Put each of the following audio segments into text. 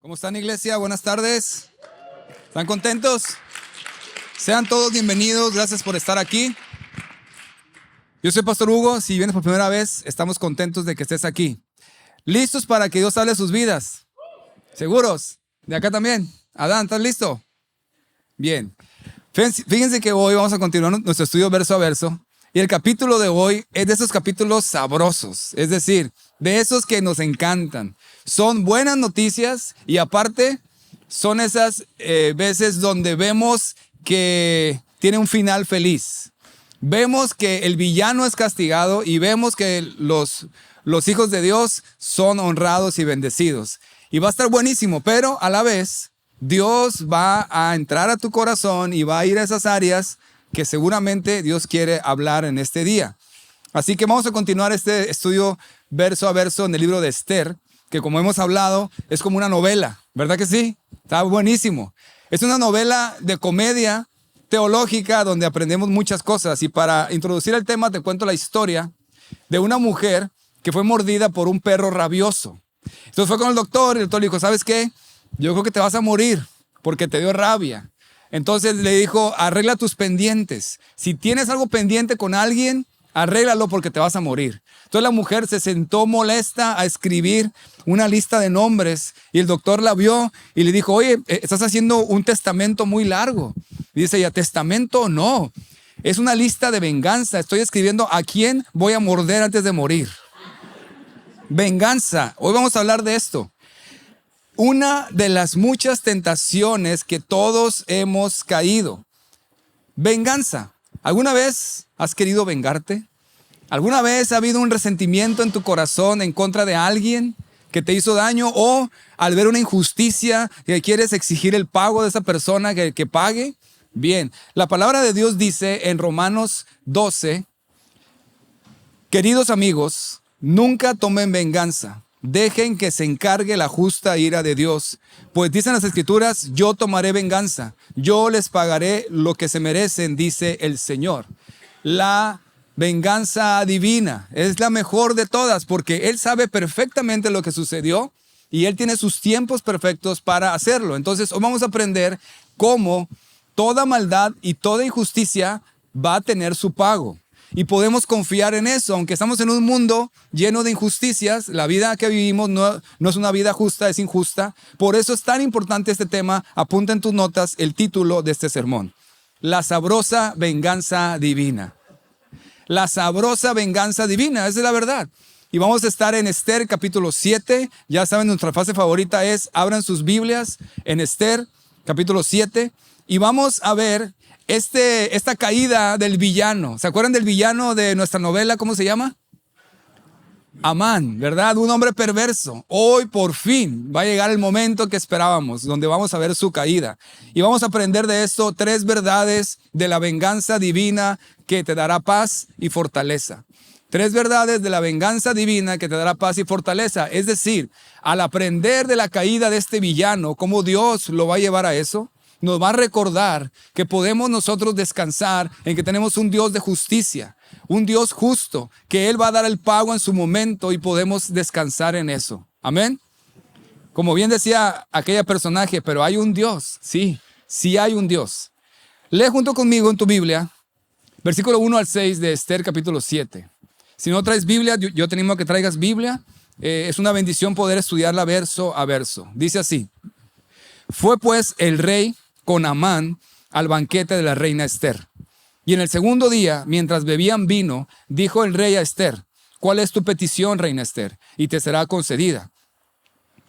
¿Cómo están, iglesia? Buenas tardes. ¿Están contentos? Sean todos bienvenidos. Gracias por estar aquí. Yo soy Pastor Hugo. Si vienes por primera vez, estamos contentos de que estés aquí. ¿Listos para que Dios hable sus vidas? ¿Seguros? ¿De acá también? Adán, ¿estás listo? Bien. Fíjense que hoy vamos a continuar nuestro estudio verso a verso. Y el capítulo de hoy es de esos capítulos sabrosos. Es decir, de esos que nos encantan. Son buenas noticias y aparte son esas veces donde vemos que tiene un final feliz. Vemos que el villano es castigado y vemos que los hijos de Dios son honrados y bendecidos. Y va a estar buenísimo, pero a la vez Dios va a entrar a tu corazón y va a ir a esas áreas que seguramente Dios quiere hablar en este día. Así que vamos a continuar este estudio verso a verso en el libro de Esther, que como hemos hablado es como una novela, ¿verdad que sí? Está buenísimo. Es una novela de comedia teológica donde aprendemos muchas cosas. Y para introducir el tema te cuento la historia de una mujer que fue mordida por un perro rabioso. Entonces fue con el doctor y el doctor le dijo, ¿sabes qué? Yo creo que te vas a morir porque te dio rabia. Entonces le dijo, arregla tus pendientes. Si tienes algo pendiente con alguien, arréglalo porque te vas a morir. Entonces la mujer se sentó molesta a escribir una lista de nombres y el doctor la vio y le dijo, oye, estás haciendo un testamento muy largo. Y dice ella, ¿testamento? No, es una lista de venganza. Estoy escribiendo a quién voy a morder antes de morir. Venganza. Hoy vamos a hablar de esto. Una de las muchas tentaciones que todos hemos caído. Venganza. ¿Alguna vez has querido vengarte? ¿Alguna vez ha habido un resentimiento en tu corazón en contra de alguien que te hizo daño? O al ver una injusticia que quieres exigir el pago de esa persona que pague. Bien, la palabra de Dios dice en Romanos 12, queridos amigos, nunca tomen venganza. Dejen que se encargue la justa ira de Dios. Pues dicen las Escrituras, yo tomaré venganza. Yo les pagaré lo que se merecen, dice el Señor. La venganza divina es la mejor de todas porque Él sabe perfectamente lo que sucedió y Él tiene sus tiempos perfectos para hacerlo. Entonces, hoy vamos a aprender cómo toda maldad y toda injusticia va a tener su pago. Y podemos confiar en eso, aunque estamos en un mundo lleno de injusticias, la vida que vivimos no es una vida justa, es injusta. Por eso es tan importante este tema. Apunta en tus notas el título de este sermón. La sabrosa venganza divina. La sabrosa venganza divina, esa es la verdad. Y vamos a estar en Esther capítulo 7. Ya saben, nuestra fase favorita es, abran sus Biblias en Esther capítulo 7. Y vamos a ver esta caída del villano. ¿Se acuerdan del villano de nuestra novela? ¿Cómo se llama? Amán, ¿verdad? Un hombre perverso. Hoy por fin va a llegar el momento que esperábamos, donde vamos a ver su caída. Y vamos a aprender de esto 3 verdades de la venganza divina que te dará paz y fortaleza. 3 verdades de la venganza divina que te dará paz y fortaleza. Es decir, al aprender de la caída de este villano, cómo Dios lo va a llevar a eso, nos va a recordar que podemos nosotros descansar en que tenemos un Dios de justicia, un Dios justo, que Él va a dar el pago en su momento y podemos descansar en eso. Amén. Como bien decía aquella personaje, pero hay un Dios. Sí, sí hay un Dios. Lee junto conmigo en tu Biblia, versículo 1 al 6 de Esther capítulo 7. Si no traes Biblia, yo te animo a que traigas Biblia. Es una bendición poder estudiarla verso a verso. Dice así. Fue pues el rey con Amán al banquete de la reina Esther. Y en el segundo día, mientras bebían vino, dijo el rey a Esther, ¿cuál es tu petición, reina Esther? Y te será concedida.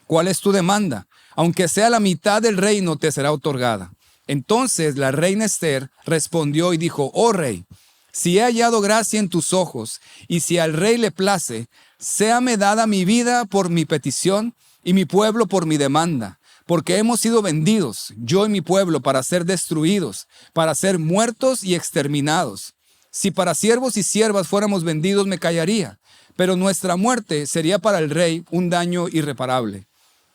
¿Cuál es tu demanda? Aunque sea la mitad del reino, te será otorgada. Entonces la reina Esther respondió y dijo, oh rey, si he hallado gracia en tus ojos, y si al rey le place, séame dada mi vida por mi petición y mi pueblo por mi demanda. Porque hemos sido vendidos, yo y mi pueblo, para ser destruidos, para ser muertos y exterminados. Si para siervos y siervas fuéramos vendidos, me callaría, pero nuestra muerte sería para el rey un daño irreparable.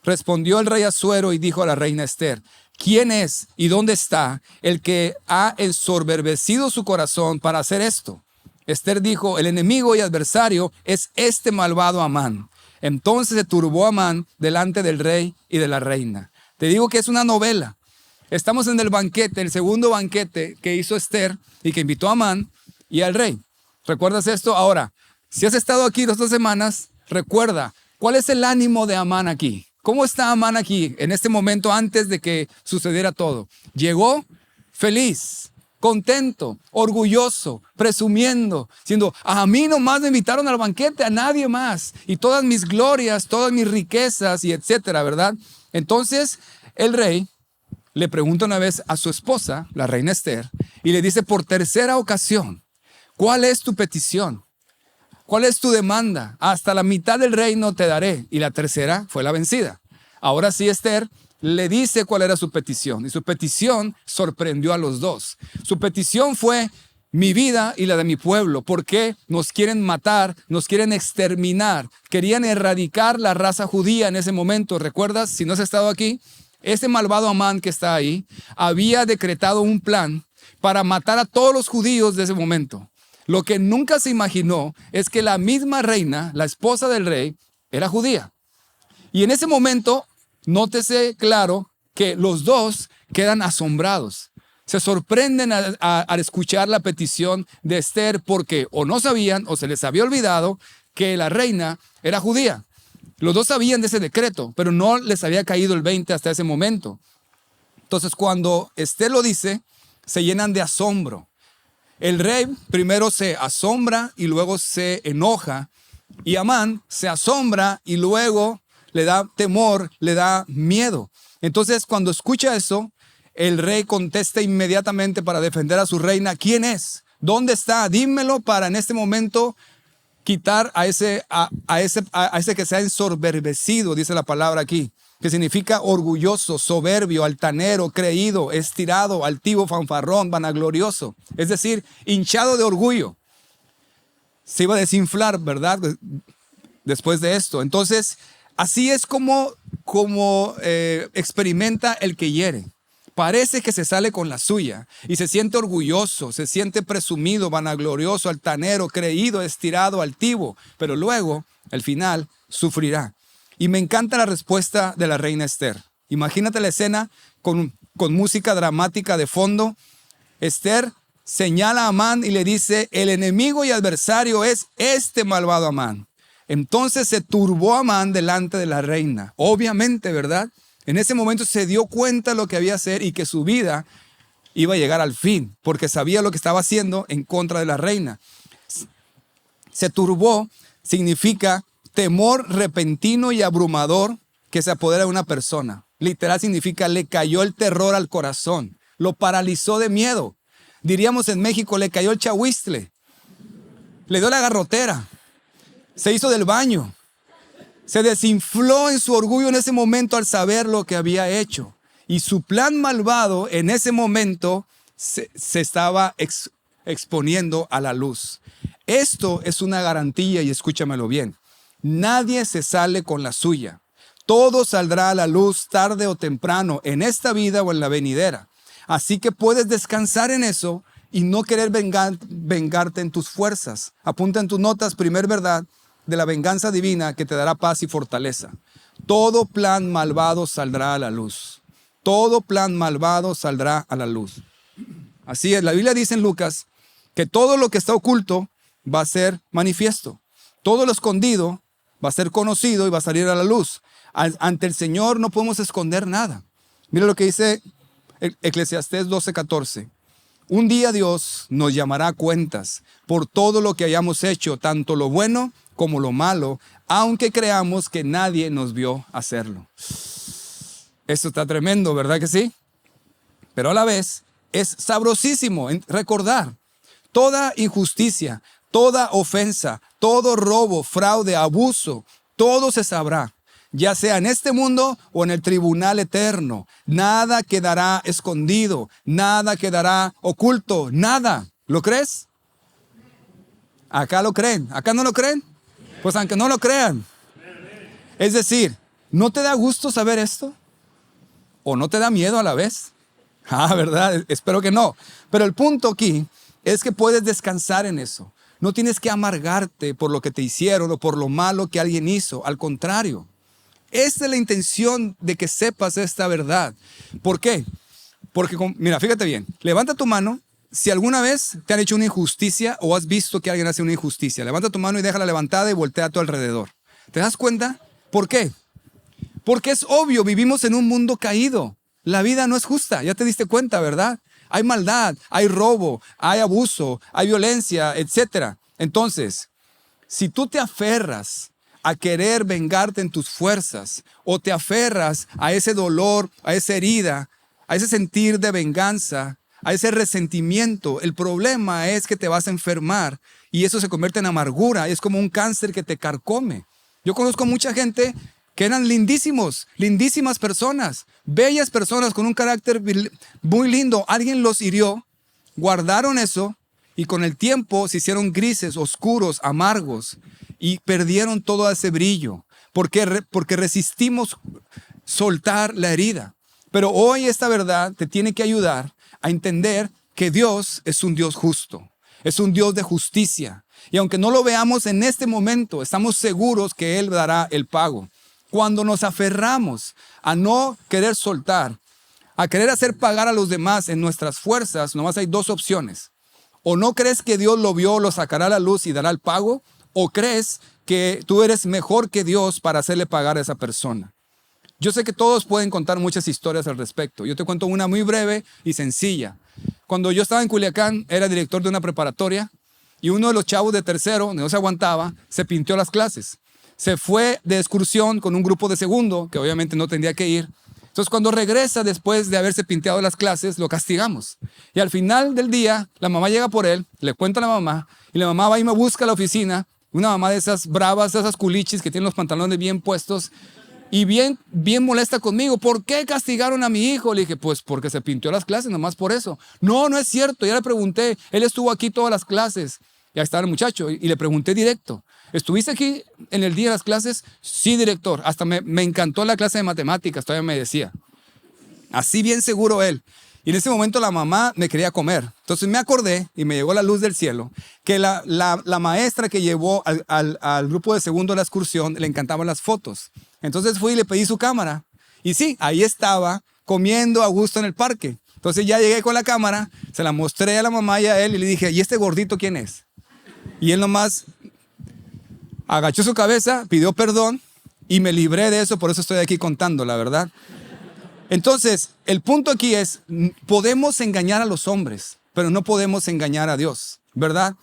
Respondió el rey Asuero y dijo a la reina Esther, ¿quién es y dónde está el que ha ensoberbecido su corazón para hacer esto? Esther dijo, el enemigo y adversario es este malvado Amán. Entonces se turbó Amán delante del rey y de la reina. Te digo que es una novela. Estamos en el banquete, el segundo banquete que hizo Esther y que invitó a Amán y al rey. ¿Recuerdas esto? Ahora, si has estado aquí 2 semanas, recuerda, ¿cuál es el ánimo de Amán aquí? ¿Cómo está Amán aquí en este momento antes de que sucediera todo? Llegó feliz, contento, orgulloso, presumiendo, diciendo, a mí nomás me invitaron al banquete, a nadie más. Y todas mis glorias, todas mis riquezas y etcétera, ¿verdad? Entonces, el rey le pregunta una vez a su esposa, la reina Esther, y le dice por tercera ocasión, ¿cuál es tu petición? ¿Cuál es tu demanda? Hasta la mitad del reino te daré. Y la tercera fue la vencida. Ahora sí, Esther le dice cuál era su petición. Y su petición sorprendió a los dos. Su petición fue mi vida y la de mi pueblo. Porque nos quieren matar, nos quieren exterminar. Querían erradicar la raza judía en ese momento. ¿Recuerdas? Si no has estado aquí, ese malvado Amán que está ahí había decretado un plan para matar a todos los judíos de ese momento. Lo que nunca se imaginó es que la misma reina, la esposa del rey, era judía. Y en ese momento, nótese claro que los dos quedan asombrados. Se sorprenden al escuchar la petición de Esther porque o no sabían o se les había olvidado que la reina era judía. Los dos sabían de ese decreto, pero no les había caído el 20 hasta ese momento. Entonces, cuando Esther lo dice, se llenan de asombro. El rey primero se asombra y luego se enoja. Y Amán se asombra y luego le da temor, le da miedo. Entonces, cuando escucha eso, el rey contesta inmediatamente para defender a su reina. ¿Quién es? ¿Dónde está? Dímelo para en este momento quitar a ese que se ha ensoberbecido, dice la palabra aquí, que significa orgulloso, soberbio, altanero, creído, estirado, altivo, fanfarrón, vanaglorioso. Es decir, hinchado de orgullo. Se iba a desinflar, ¿verdad? Después de esto. Entonces, así es como experimenta el que hiere. Parece que se sale con la suya y se siente orgulloso, se siente presumido, vanaglorioso, altanero, creído, estirado, altivo, pero luego, al final, sufrirá. Y me encanta la respuesta de la reina Esther. Imagínate la escena con música dramática de fondo. Esther señala a Amán y le dice, el enemigo y adversario es este malvado Amán. Entonces se turbó Amán delante de la reina. Obviamente, ¿verdad? En ese momento se dio cuenta de lo que había que hacer y que su vida iba a llegar al fin, porque sabía lo que estaba haciendo en contra de la reina. Se turbó significa temor repentino y abrumador que se apodera de una persona. Literal significa le cayó el terror al corazón, lo paralizó de miedo. Diríamos en México, le cayó el chahuistle, le dio la garrotera, se hizo del baño. Se desinfló en su orgullo en ese momento al saber lo que había hecho. Y su plan malvado en ese momento se estaba exponiendo a la luz. Esto es una garantía y escúchamelo bien. Nadie se sale con la suya. Todo saldrá a la luz tarde o temprano, en esta vida o en la venidera. Así que puedes descansar en eso y no querer vengarte en tus fuerzas. Apunta en tus notas, primer verdad, de la venganza divina que te dará paz y fortaleza. Todo plan malvado saldrá a la luz. Todo plan malvado saldrá a la luz. Así es, la Biblia dice en Lucas que todo lo que está oculto va a ser manifiesto. Todo lo escondido va a ser conocido y va a salir a la luz. Ante el Señor no podemos esconder nada. Mira lo que dice Eclesiastés 12:14. Un día Dios nos llamará a cuentas por todo lo que hayamos hecho, tanto lo bueno como lo malo, aunque creamos que nadie nos vio hacerlo. Esto está tremendo, ¿verdad que sí? Pero a la vez es sabrosísimo recordar toda injusticia, toda ofensa, todo robo, fraude, abuso, todo se sabrá, ya sea en este mundo o en el tribunal eterno. Nada quedará escondido, nada quedará oculto, nada. ¿Lo crees? Acá lo creen, acá no lo creen. Pues aunque no lo crean. Es decir, ¿no te da gusto saber esto? ¿O no te da miedo a la vez? ¿Verdad? Espero que no. Pero el punto aquí es que puedes descansar en eso. No tienes que amargarte por lo que te hicieron o por lo malo que alguien hizo. Al contrario, esta es la intención de que sepas esta verdad. ¿Por qué? Porque, mira, fíjate bien. Levanta tu mano si alguna vez te han hecho una injusticia o has visto que alguien hace una injusticia. Levanta tu mano y déjala levantada y voltea a tu alrededor. ¿Te das cuenta? ¿Por qué? Porque es obvio, vivimos en un mundo caído. La vida no es justa, ya te diste cuenta, ¿verdad? Hay maldad, hay robo, hay abuso, hay violencia, etc. Entonces, si tú te aferras a querer vengarte en tus fuerzas o te aferras a ese dolor, a esa herida, a ese sentir de venganza, a ese resentimiento, el problema es que te vas a enfermar y eso se convierte en amargura. Es como un cáncer que te carcome. Yo conozco mucha gente que eran lindísimos, lindísimas personas, bellas personas con un carácter muy lindo. Alguien los hirió, guardaron eso y con el tiempo se hicieron grises, oscuros, amargos y perdieron todo ese brillo porque resistimos soltar la herida. Pero hoy esta verdad te tiene que ayudar a entender que Dios es un Dios justo, es un Dios de justicia. Y aunque no lo veamos en este momento, estamos seguros que Él dará el pago. Cuando nos aferramos a no querer soltar, a querer hacer pagar a los demás en nuestras fuerzas, nomás hay dos opciones. O no crees que Dios lo vio, lo sacará a la luz y dará el pago, o crees que tú eres mejor que Dios para hacerle pagar a esa persona. Yo sé que todos pueden contar muchas historias al respecto. Yo te cuento una muy breve y sencilla. Cuando yo estaba en Culiacán, era director de una preparatoria y uno de los chavos de tercero, no se aguantaba, se pintió las clases. Se fue de excursión con un grupo de segundo, que obviamente no tendría que ir. Entonces, cuando regresa después de haberse pinteado las clases, lo castigamos. Y al final del día, la mamá llega por él, le cuenta a la mamá, y la mamá va y me busca a la oficina, una mamá de esas bravas, de esas culichis que tienen los pantalones bien puestos, y bien molesta conmigo. ¿Por qué castigaron a mi hijo? Le dije, pues porque se pintió las clases, nomás por eso. No, no es cierto. Ya le pregunté, él estuvo aquí todas las clases. Ya estaba el muchacho y le pregunté directo. ¿Estuviste aquí en el día de las clases? Sí, director. Hasta me encantó la clase de matemáticas, todavía me decía. Así bien seguro él. Y en ese momento la mamá me quería comer. Entonces me acordé y me llegó la luz del cielo que la maestra que llevó al grupo de segundo de la excursión le encantaban las fotos. Entonces fui y le pedí su cámara. Y sí, ahí estaba comiendo a gusto en el parque. Entonces ya llegué con la cámara, se la mostré a la mamá y a él y le dije, ¿y este gordito quién es? Y él nomás agachó su cabeza, pidió perdón y me libré de eso, por eso estoy aquí contando, la verdad. Entonces, el punto aquí es, podemos engañar a los hombres, pero no podemos engañar a Dios, ¿verdad?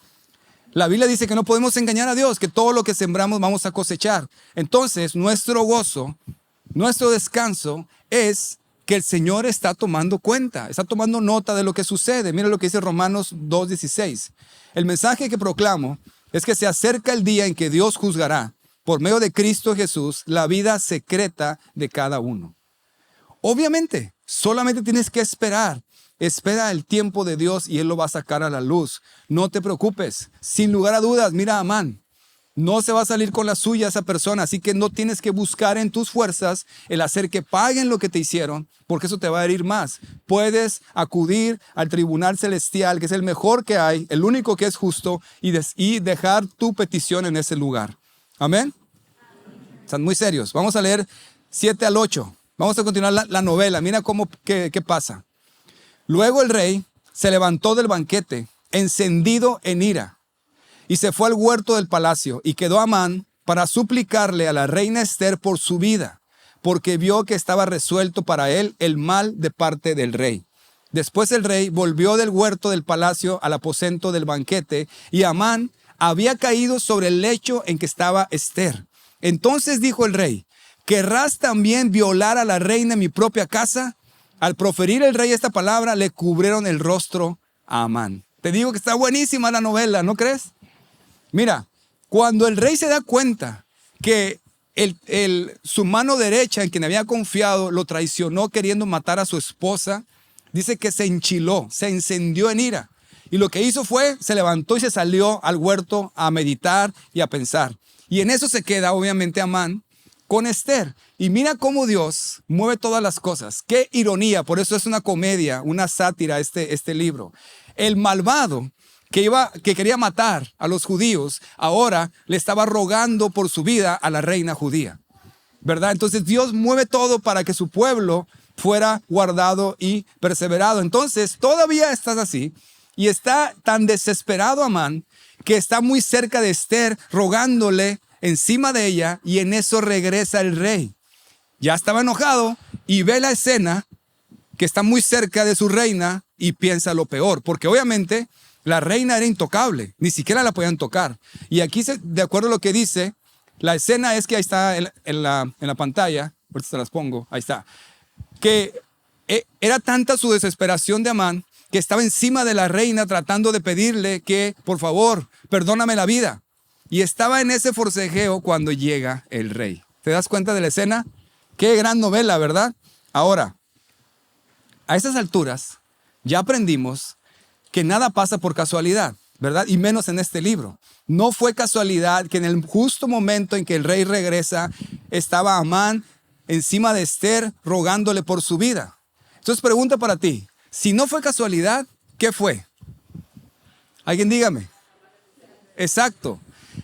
La Biblia dice que no podemos engañar a Dios, que todo lo que sembramos vamos a cosechar. Entonces, nuestro gozo, nuestro descanso es que el Señor está tomando cuenta, está tomando nota de lo que sucede. Mira lo que dice Romanos 2:16. El mensaje que proclamo es que se acerca el día en que Dios juzgará, por medio de Cristo Jesús, la vida secreta de cada uno. Obviamente, solamente tienes que esperar. Espera el tiempo de Dios y Él lo va a sacar a la luz. No te preocupes. Sin lugar a dudas, mira a Amán. No se va a salir con la suya esa persona, así que no tienes que buscar en tus fuerzas el hacer que paguen lo que te hicieron, porque eso te va a herir más. Puedes acudir al tribunal celestial, que es el mejor que hay, el único que es justo, y dejar tu petición en ese lugar. Amén. Están muy serios. Vamos a leer 7 al 8. Vamos a continuar la novela. Mira qué pasa. Luego el rey se levantó del banquete, encendido en ira, y se fue al huerto del palacio, y quedó Amán para suplicarle a la reina Ester por su vida, porque vio que estaba resuelto para él el mal de parte del rey. Después el rey volvió del huerto del palacio al aposento del banquete, y Amán había caído sobre el lecho en que estaba Ester. Entonces dijo el rey, ¿querrás también violar a la reina en mi propia casa? Al proferir el rey esta palabra, le cubrieron el rostro a Amán. Te digo que está buenísima la novela, ¿no crees? Mira, cuando el rey se da cuenta que su mano derecha en quien había confiado lo traicionó queriendo matar a su esposa, dice que se enchiló, se encendió en ira. Y lo que hizo fue, se levantó y se salió al huerto a meditar y a pensar. Y en eso se queda obviamente Amán con Ester. Y mira cómo Dios mueve todas las cosas. Qué ironía, por eso es una comedia, una sátira este libro. El malvado que quería matar a los judíos, ahora le estaba rogando por su vida a la reina judía, ¿verdad? Entonces Dios mueve todo para que su pueblo fuera guardado y perseverado. Entonces todavía estás así y está tan desesperado Amán que está muy cerca de Esther rogándole encima de ella, y en eso regresa el rey. Ya estaba enojado y ve la escena que está muy cerca de su reina y piensa lo peor, porque obviamente la reina era intocable, ni siquiera la podían tocar. Y aquí, de acuerdo a lo que dice, la escena es que ahí está en la pantalla, ahorita se las pongo, ahí está, que era tanta su desesperación de Amán que estaba encima de la reina tratando de pedirle que, por favor, perdóname la vida. Y estaba en ese forcejeo cuando llega el rey. ¿Te das cuenta de la escena? Qué gran novela, ¿verdad? Ahora, a estas alturas ya aprendimos que nada pasa por casualidad, ¿verdad? Y menos en este libro. No fue casualidad que en el justo momento en que el rey regresa, estaba Amán encima de Esther rogándole por su vida. Entonces pregunta para ti, si no fue casualidad, ¿qué fue? Alguien dígame. Exacto.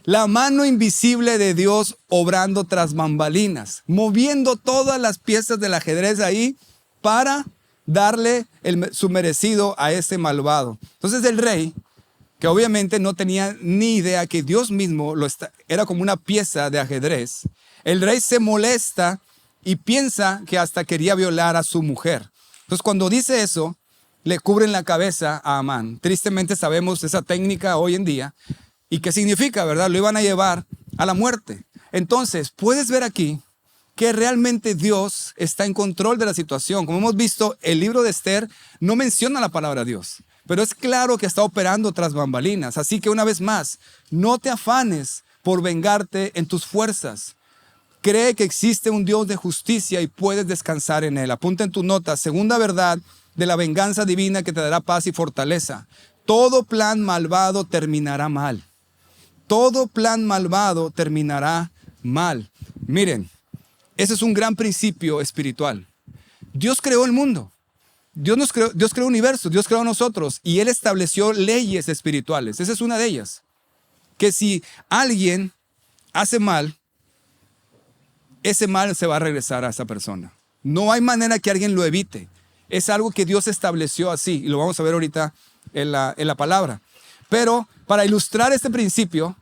La mano invisible de Dios obrando tras bambalinas, moviendo todas las piezas del ajedrez ahí para darle su merecido a ese malvado. Entonces el rey, que obviamente no tenía ni idea que Dios mismo era como una pieza de ajedrez, el rey se molesta y piensa que hasta quería violar a su mujer. Entonces cuando dice eso, le cubren la cabeza a Amán. Tristemente sabemos esa técnica hoy en día. ¿Y qué significa, verdad? Lo iban a llevar a la muerte. Entonces, puedes ver aquí que realmente Dios está en control de la situación. Como hemos visto, el libro de Esther no menciona la palabra Dios, pero es claro que está operando tras bambalinas. Así que una vez más, no te afanes por vengarte en tus fuerzas. Cree que existe un Dios de justicia y puedes descansar en Él. Apunta en tu nota, segunda verdad de la venganza divina que te dará paz y fortaleza. Todo plan malvado terminará mal. Todo plan malvado terminará mal. Miren, ese es un gran principio espiritual. Dios creó el mundo. Dios creó el universo. Dios creó a nosotros. Y Él estableció leyes espirituales. Esa es una de ellas. Que si alguien hace mal, ese mal se va a regresar a esa persona. No hay manera que alguien lo evite. Es algo que Dios estableció así. Y lo vamos a ver ahorita en la palabra. Pero para ilustrar este principio,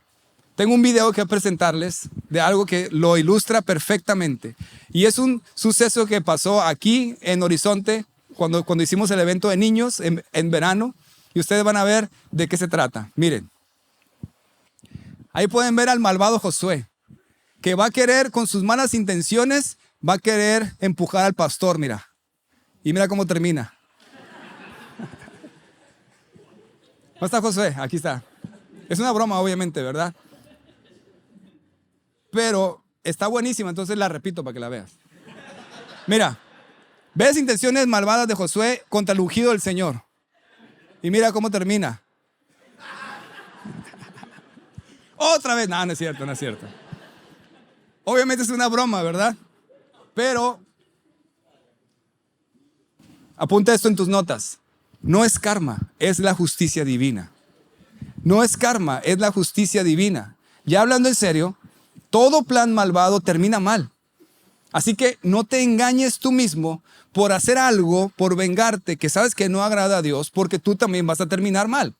tengo un video que presentarles de algo que lo ilustra perfectamente. Y es un suceso que pasó aquí en Horizonte cuando hicimos el evento de niños en verano. Y ustedes van a ver de qué se trata. Miren. Ahí pueden ver al malvado Josué, que va a querer, con sus malas intenciones, va a querer empujar al pastor, mira. Y mira cómo termina. ¿Dónde está Josué? Aquí está. Es una broma, obviamente, ¿verdad? Pero está buenísima, entonces la repito para que la veas. Mira, ves intenciones malvadas de Josué contra el ungido del Señor. Y mira cómo termina. Otra vez. No, no es cierto, no es cierto. Obviamente es una broma, ¿verdad? Pero apunta esto en tus notas. No es karma, es la justicia divina. No es karma, es la justicia divina. Ya hablando en serio, todo plan malvado termina mal. Así que no te engañes tú mismo por hacer algo, por vengarte, que sabes que no agrada a Dios, porque tú también vas a terminar mal.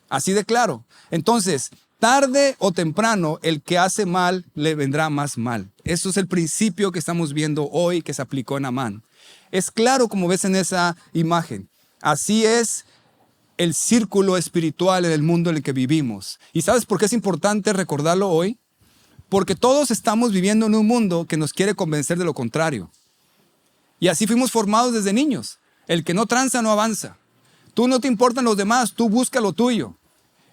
Así de claro. Entonces, tarde o temprano, el que hace mal le vendrá más mal. Eso es el principio que estamos viendo hoy que se aplicó en Amán. Es claro como ves en esa imagen. Así es el círculo espiritual en el mundo en el que vivimos. ¿Y sabes por qué es importante recordarlo hoy? Porque todos estamos viviendo en un mundo que nos quiere convencer de lo contrario. Y así fuimos formados desde niños. El que no tranza no avanza. Tú no te importan los demás, tú busca lo tuyo.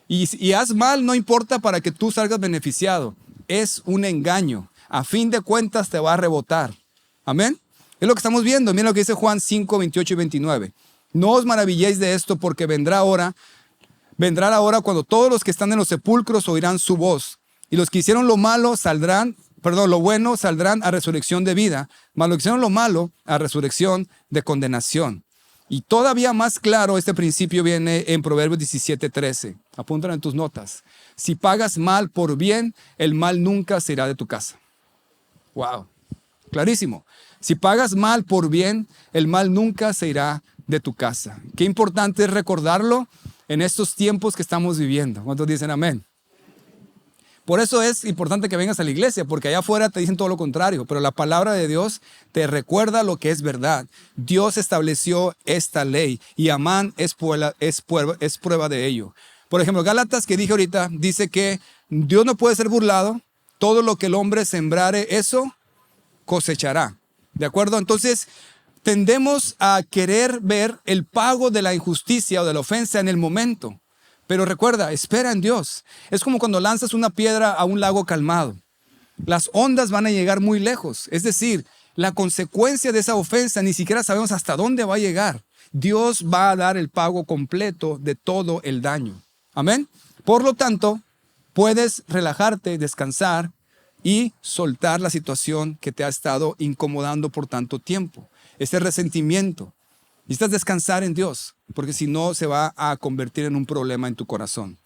Y haz mal, no importa, para que tú salgas beneficiado. Es un engaño. A fin de cuentas te va a rebotar. Amén. Es lo que estamos viendo. Miren lo que dice Juan 5, 28 y 29. No os maravilléis de esto, porque vendrá la hora cuando todos los que están en los sepulcros oirán su voz. Y los que hicieron lo bueno saldrán a resurrección de vida, mas los que hicieron lo malo a resurrección de condenación. Y todavía más claro este principio viene en Proverbios 17:13. Apúntalo en tus notas. Si pagas mal por bien, el mal nunca se irá de tu casa. Wow, clarísimo. Si pagas mal por bien, el mal nunca se irá de tu casa. Qué importante es recordarlo en estos tiempos que estamos viviendo. ¿Cuántos dicen amén? Por eso es importante que vengas a la iglesia, porque allá afuera te dicen todo lo contrario, pero la palabra de Dios te recuerda lo que es verdad. Dios estableció esta ley y Amán es prueba de ello. Por ejemplo, Gálatas, que dije ahorita, dice que Dios no puede ser burlado, todo lo que el hombre sembrare, eso cosechará. ¿De acuerdo? Entonces, tendemos a querer ver el pago de la injusticia o de la ofensa en el momento. Pero recuerda, espera en Dios. Es como cuando lanzas una piedra a un lago calmado. Las ondas van a llegar muy lejos. Es decir, la consecuencia de esa ofensa ni siquiera sabemos hasta dónde va a llegar. Dios va a dar el pago completo de todo el daño. Amén. Por lo tanto, puedes relajarte, descansar y soltar la situación que te ha estado incomodando por tanto tiempo. Ese resentimiento. Necesitas descansar en Dios, porque si no se va a convertir en un problema en tu corazón.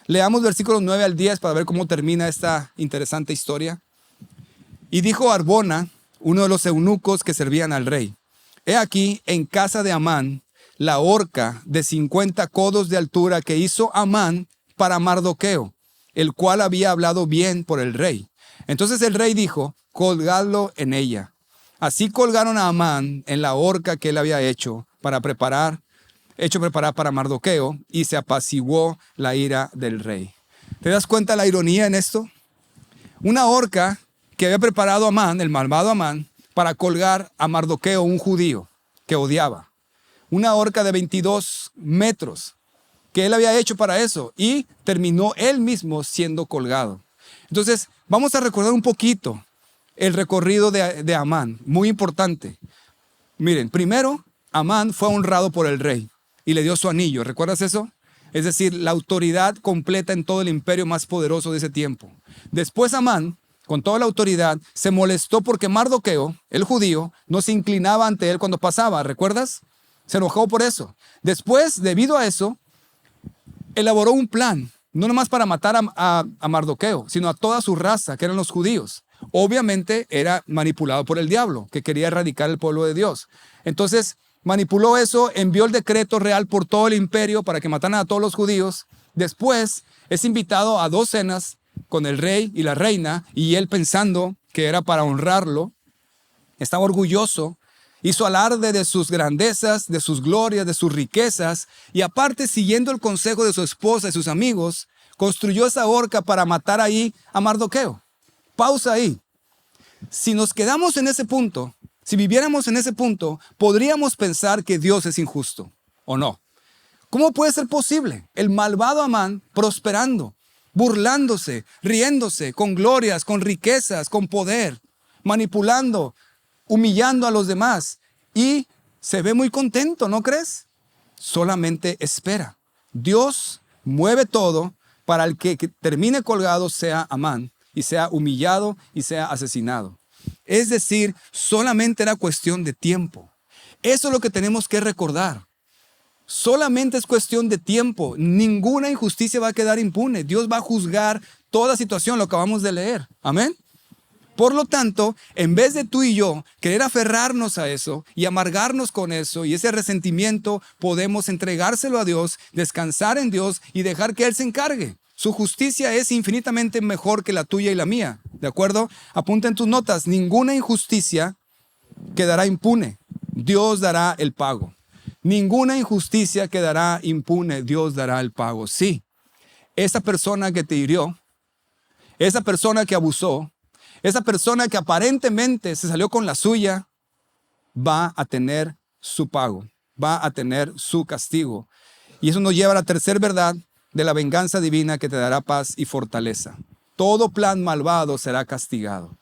Leamos versículos 9 al 10 para ver cómo termina esta interesante historia. Y dijo Arbona, uno de los eunucos que servían al rey: he aquí en casa de Amán la horca de 50 codos de altura que hizo Amán para Mardoqueo, el cual había hablado bien por el rey. Entonces el rey dijo: colgadlo en ella. Así colgaron a Amán en la horca que él había hecho preparar para Mardoqueo, y se apaciguó la ira del rey. ¿Te das cuenta la ironía en esto? Una horca que había preparado Amán, el malvado Amán, para colgar a Mardoqueo, un judío que odiaba. Una horca de 22 metros que él había hecho para eso, y terminó él mismo siendo colgado. Entonces, vamos a recordar un poquito el recorrido de Amán, muy importante. Miren, primero, Amán fue honrado por el rey y le dio su anillo. ¿Recuerdas eso? Es decir, la autoridad completa en todo el imperio más poderoso de ese tiempo. Después Amán, con toda la autoridad, se molestó porque Mardoqueo, el judío, no se inclinaba ante él cuando pasaba. ¿Recuerdas? Se enojó por eso. Después, debido a eso, elaboró un plan, no nomás para matar a Mardoqueo, sino a toda su raza, que eran los judíos. Obviamente era manipulado por el diablo, que quería erradicar el pueblo de Dios. Entonces manipuló eso, envió el decreto real por todo el imperio para que mataran a todos los judíos. Después es invitado a 2 cenas con el rey y la reina, y él, pensando que era para honrarlo, estaba orgulloso, hizo alarde de sus grandezas, de sus glorias, de sus riquezas, y aparte, siguiendo el consejo de su esposa y sus amigos, construyó esa horca para matar ahí a Mardoqueo. Pausa ahí. Si nos quedamos en ese punto, si viviéramos en ese punto, podríamos pensar que Dios es injusto, ¿o no? ¿Cómo puede ser posible? El malvado Amán prosperando, burlándose, riéndose, con glorias, con riquezas, con poder, manipulando, humillando a los demás, y se ve muy contento, ¿no crees? Solamente espera. Dios mueve todo para el que termine colgado sea Amán, y sea humillado y sea asesinado. Es decir, solamente era cuestión de tiempo. Eso es lo que tenemos que recordar. Solamente es cuestión de tiempo. Ninguna injusticia va a quedar impune. Dios va a juzgar toda situación, lo acabamos de leer. Amén. Por lo tanto, en vez de tú y yo querer aferrarnos a eso y amargarnos con eso y ese resentimiento, podemos entregárselo a Dios, descansar en Dios y dejar que Él se encargue. Su justicia es infinitamente mejor que la tuya y la mía, ¿de acuerdo? Apunta en tus notas: ninguna injusticia quedará impune. Dios dará el pago. Ninguna injusticia quedará impune. Dios dará el pago. Sí, esa persona que te hirió, esa persona que abusó, esa persona que aparentemente se salió con la suya, va a tener su pago, va a tener su castigo. Y eso nos lleva a la tercera verdad de la venganza divina, que te dará paz y fortaleza. Todo plan malvado será castigado.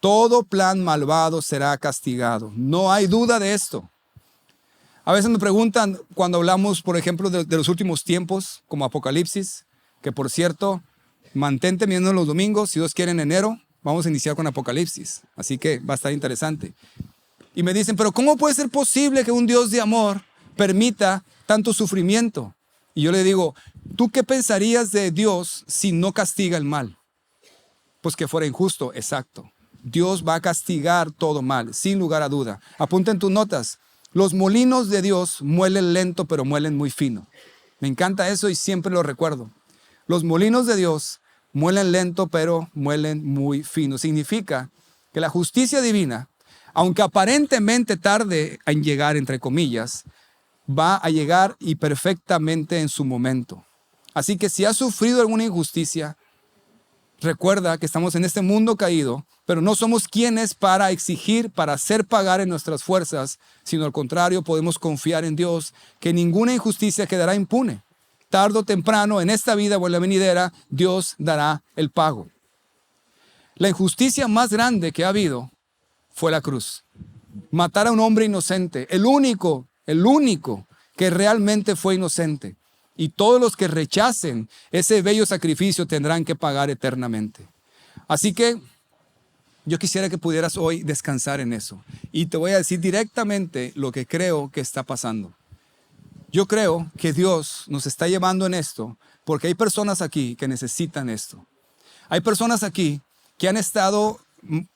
Todo plan malvado será castigado. No hay duda de esto. A veces me preguntan cuando hablamos, por ejemplo, de los últimos tiempos, como Apocalipsis, que por cierto, mantente viendo los domingos. Si Dios quiere, en enero vamos a iniciar con Apocalipsis. Así que va a estar interesante. Y me dicen: pero ¿cómo puede ser posible que un Dios de amor permita tanto sufrimiento. Y yo le digo, ¿tú qué pensarías de Dios si no castiga el mal? Pues que fuera injusto, exacto. Dios va a castigar todo mal, sin lugar a duda. Apunta en tus notas, los molinos de Dios muelen lento, pero muelen muy fino. Me encanta eso y siempre lo recuerdo. Los molinos de Dios muelen lento, pero muelen muy fino. Significa que la justicia divina, aunque aparentemente tarde en llegar, entre comillas, va a llegar y perfectamente en su momento. Así que si has sufrido alguna injusticia, recuerda que estamos en este mundo caído, pero no somos quienes para exigir, para hacer pagar en nuestras fuerzas, sino al contrario, podemos confiar en Dios, que ninguna injusticia quedará impune. Tarde o temprano, en esta vida o en la venidera, Dios dará el pago. La injusticia más grande que ha habido fue la cruz. Matar a un hombre inocente, el único que realmente fue inocente. Y todos los que rechacen ese bello sacrificio tendrán que pagar eternamente. Así que yo quisiera que pudieras hoy descansar en eso. Y te voy a decir directamente lo que creo que está pasando. Yo creo que Dios nos está llevando en esto porque hay personas aquí que necesitan esto. Hay personas aquí que han estado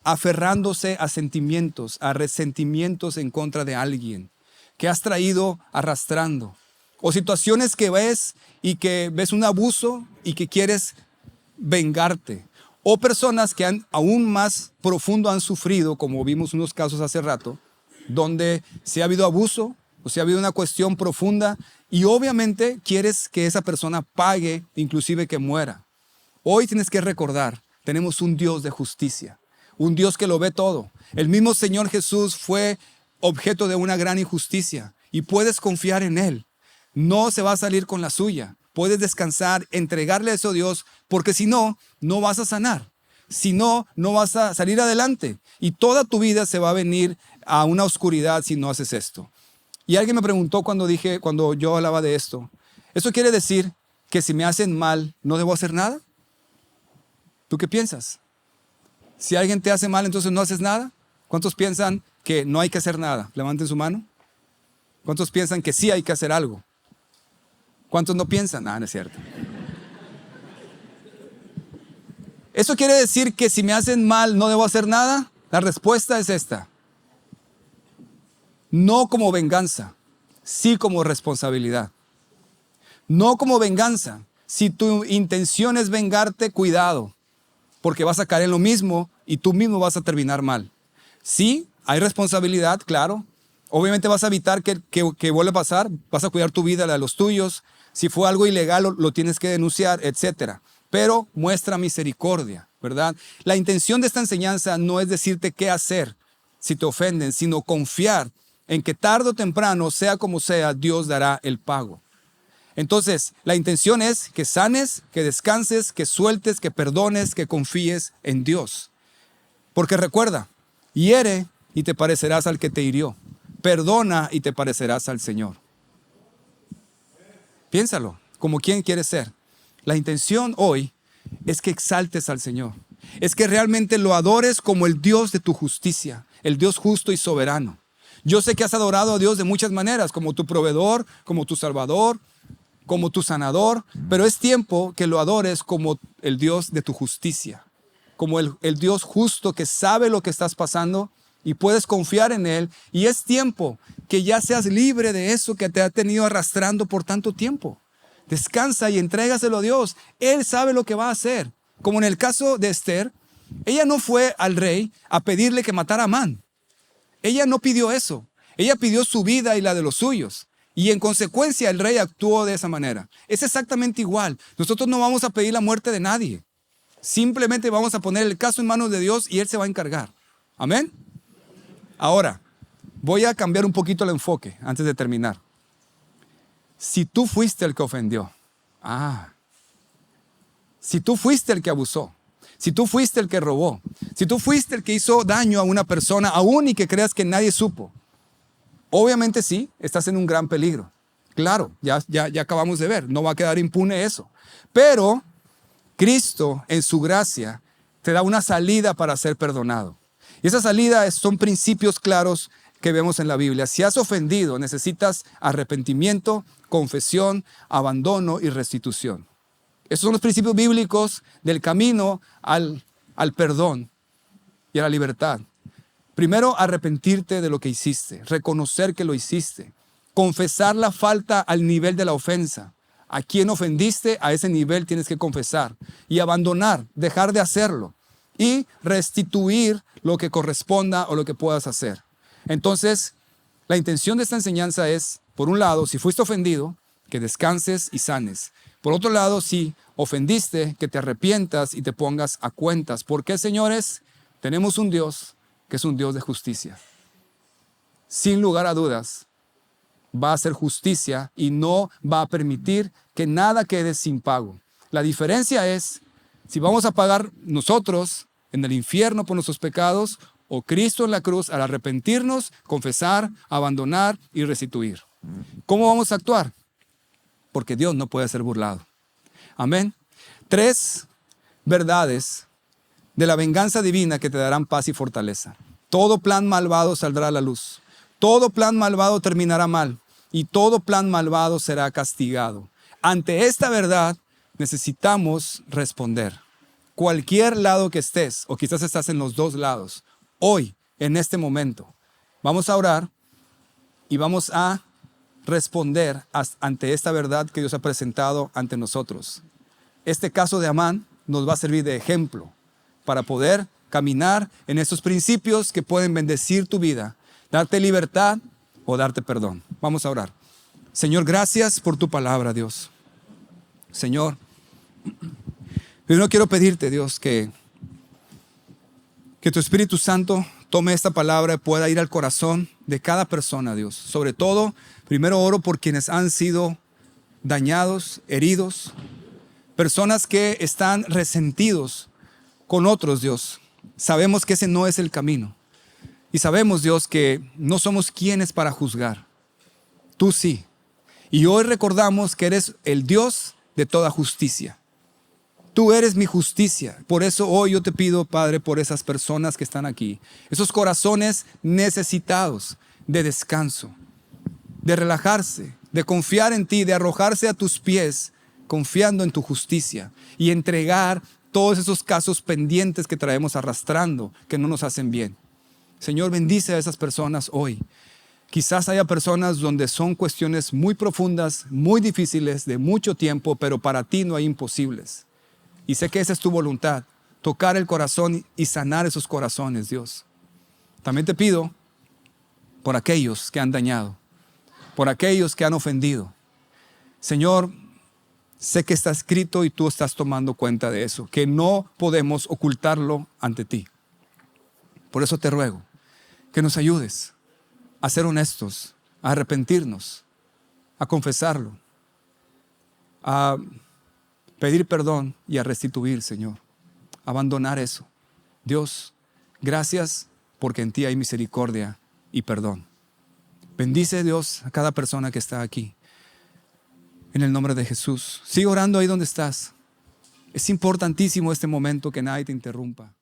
aferrándose a sentimientos, a resentimientos en contra de alguien que has traído arrastrando. O situaciones que ves y que ves un abuso y que quieres vengarte. O personas que aún más profundo han sufrido, como vimos unos casos hace rato, donde si ha habido abuso o si ha habido una cuestión profunda y obviamente quieres que esa persona pague, inclusive que muera. Hoy tienes que recordar, tenemos un Dios de justicia, un Dios que lo ve todo. El mismo Señor Jesús fue objeto de una gran injusticia y puedes confiar en Él. No se va a salir con la suya. Puedes descansar, entregarle eso a Dios, porque si no, no vas a sanar. Si no, no vas a salir adelante. Y toda tu vida se va a venir a una oscuridad si no haces esto. Y alguien me preguntó cuando yo hablaba de esto, ¿eso quiere decir que si me hacen mal, no debo hacer nada? ¿Tú qué piensas? Si alguien te hace mal, entonces no haces nada. ¿Cuántos piensan que no hay que hacer nada? Levanten su mano. ¿Cuántos piensan que sí hay que hacer algo? ¿Cuántos no piensan? No es cierto. ¿Eso quiere decir que si me hacen mal no debo hacer nada? La respuesta es esta. No como venganza, sí como responsabilidad. No como venganza. Si tu intención es vengarte, cuidado, porque vas a caer en lo mismo y tú mismo vas a terminar mal. Sí, hay responsabilidad, claro. Obviamente vas a evitar que vuelva a pasar, vas a cuidar tu vida, la de los tuyos. Si fue algo ilegal, lo tienes que denunciar, etc. Pero muestra misericordia, ¿verdad? La intención de esta enseñanza no es decirte qué hacer si te ofenden, sino confiar en que tarde o temprano, sea como sea, Dios dará el pago. Entonces, la intención es que sanes, que descanses, que sueltes, que perdones, que confíes en Dios. Porque recuerda, hiere y te parecerás al que te hirió. Perdona y te parecerás al Señor. Piénsalo, como quien quieres ser. La intención hoy es que exaltes al Señor. Es que realmente lo adores como el Dios de tu justicia, el Dios justo y soberano. Yo sé que has adorado a Dios de muchas maneras, como tu proveedor, como tu salvador, como tu sanador, pero es tiempo que lo adores como el Dios de tu justicia, como el Dios justo que sabe lo que estás pasando y puedes confiar en Él. Y es tiempo que ya seas libre de eso que te ha tenido arrastrando por tanto tiempo. Descansa y entrégaselo a Dios. Él sabe lo que va a hacer. Como en el caso de Esther, ella no fue al rey a pedirle que matara a Amán. Ella no pidió eso. Ella pidió su vida y la de los suyos. Y en consecuencia el rey actuó de esa manera. Es exactamente igual. Nosotros no vamos a pedir la muerte de nadie. Simplemente vamos a poner el caso en manos de Dios y Él se va a encargar. Amén. Ahora, voy a cambiar un poquito el enfoque antes de terminar. Si tú fuiste el que ofendió, si tú fuiste el que abusó, si tú fuiste el que robó, si tú fuiste el que hizo daño a una persona, aún y que creas que nadie supo, obviamente sí, estás en un gran peligro. Claro, ya acabamos de ver, no va a quedar impune eso. Pero Cristo, en su gracia, te da una salida para ser perdonado. Y esa salida son principios claros que vemos en la Biblia. Si has ofendido, necesitas arrepentimiento, confesión, abandono y restitución. Esos son los principios bíblicos del camino al perdón y a la libertad. Primero, arrepentirte de lo que hiciste, reconocer que lo hiciste, confesar la falta al nivel de la ofensa. A quien ofendiste, a ese nivel tienes que confesar y abandonar, dejar de hacerlo y restituir lo que corresponda o lo que puedas hacer. Entonces, la intención de esta enseñanza es, por un lado, si fuiste ofendido, que descanses y sanes. Por otro lado, si ofendiste, que te arrepientas y te pongas a cuentas. ¿Por qué, señores? Tenemos un Dios que es un Dios de justicia. Sin lugar a dudas, va a hacer justicia y no va a permitir que nada quede sin pago. La diferencia es si vamos a pagar nosotros en el infierno por nuestros pecados o Cristo en la cruz al arrepentirnos, confesar, abandonar y restituir. ¿Cómo vamos a actuar? Porque Dios no puede ser burlado. Amén. 3 verdades de la venganza divina que te darán paz y fortaleza. Todo plan malvado saldrá a la luz. Todo plan malvado terminará mal y todo plan malvado será castigado. Ante esta verdad necesitamos responder. Cualquier lado que estés, o quizás estás en los dos lados, hoy, en este momento, vamos a orar y vamos a responder ante esta verdad que Dios ha presentado ante nosotros. Este caso de Amán nos va a servir de ejemplo para poder caminar en esos principios que pueden bendecir tu vida, darte libertad o darte perdón. Vamos a orar. Señor, gracias por tu palabra, Dios. Señor, primero quiero pedirte, Dios, que tu Espíritu Santo tome esta palabra y pueda ir al corazón de cada persona, Dios. Sobre todo, primero oro por quienes han sido dañados, heridos, personas que están resentidos con otros, Dios. Sabemos que ese no es el camino. Y sabemos, Dios, que no somos quienes para juzgar. Tú sí. Y hoy recordamos que eres el Dios de toda justicia. Tú eres mi justicia. Por eso hoy yo te pido, Padre, por esas personas que están aquí. Esos corazones necesitados de descanso, de relajarse, de confiar en ti, de arrojarse a tus pies, confiando en tu justicia y entregar todos esos casos pendientes que traemos arrastrando, que no nos hacen bien. Señor, bendice a esas personas hoy. Quizás haya personas donde son cuestiones muy profundas, muy difíciles, de mucho tiempo, pero para ti no hay imposibles. Y sé que esa es tu voluntad, tocar el corazón y sanar esos corazones, Dios. También te pido por aquellos que han dañado, por aquellos que han ofendido. Señor, sé que está escrito y tú estás tomando cuenta de eso, que no podemos ocultarlo ante ti. Por eso te ruego que nos ayudes a ser honestos, a arrepentirnos, a confesarlo, a pedir perdón y a restituir, Señor. Abandonar eso. Dios, gracias porque en ti hay misericordia y perdón. Bendice, Dios, a cada persona que está aquí. En el nombre de Jesús. Sigue orando ahí donde estás. Es importantísimo este momento, que nadie te interrumpa.